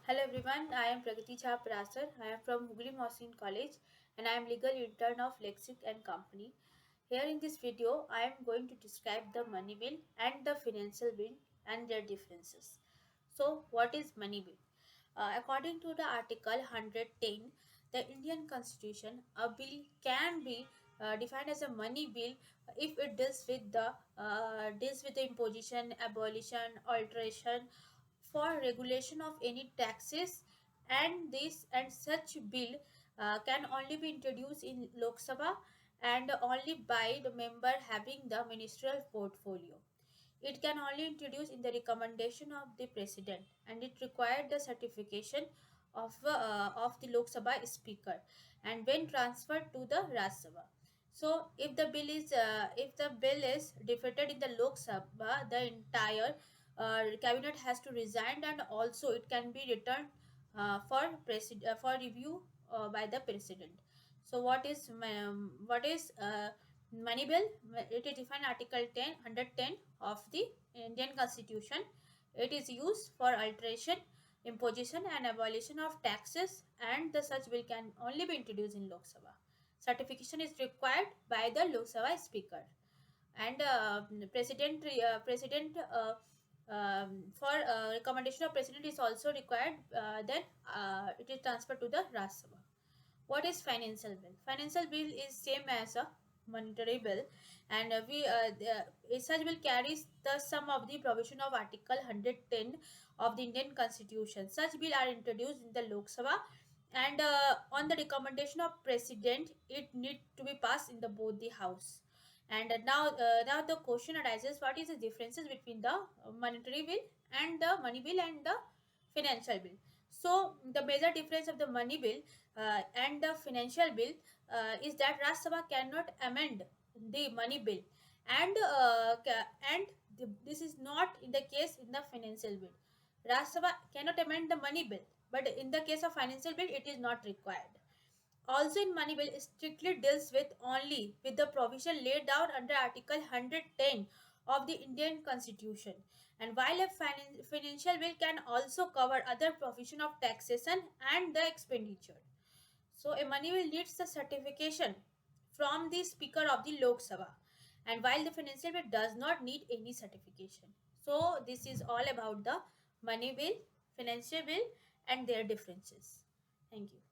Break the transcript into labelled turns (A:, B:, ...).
A: Hello everyone, I am Pragati Jha Prasar. I am from Hooghly Mohsin College and I am legal intern of Lexic and Company. Here in this video, I am going to describe the money bill and the financial bill and their differences. So, what is money bill? According to the Article 110, the Indian Constitution, a bill can be defined as a money bill if it deals with the imposition, abolition, alteration, for regulation of any taxes, and this and such bill can only be introduced in Lok Sabha and only by the member having the ministerial portfolio. It can only introduce in the recommendation of the president, and it required the certification of the Lok Sabha speaker and when transferred to the Raj Sabha. So, if the bill is defeated in the Lok Sabha, the entire cabinet has to resign, and also it can be returned for review by the president. So, what is money bill? It is defined Article 110 of the Indian Constitution. It is used for alteration, imposition, and abolition of taxes, and the such bill can only be introduced in Lok Sabha. Certification is required by the Lok Sabha Speaker, and president for recommendation of president is also required. Then it is transferred to the Raj Sabha. What is financial bill? Financial bill is same as a monetary bill, and such bill carries the sum of the provision of Article 110 of the Indian Constitution. Such bill are introduced in the Lok Sabha, and on the recommendation of president, it need to be passed in the both the house. And now the question arises: what is the differences between the monetary bill and the money bill and the financial bill? So the major difference of the money bill and the financial bill is that Rajya Sabha cannot amend the money bill, and this is not in the case in the financial bill. Rajya Sabha cannot amend the money bill, but in the case of financial bill, it is not required. Also in money bill strictly deals with only with the provision laid down under Article 110 of the Indian Constitution, and while a financial bill can also cover other provision of taxation and the expenditure. So a money bill needs the certification from the Speaker of the Lok Sabha, and while the financial bill does not need any certification. So this is all about the money bill, financial bill, and their differences. Thank you.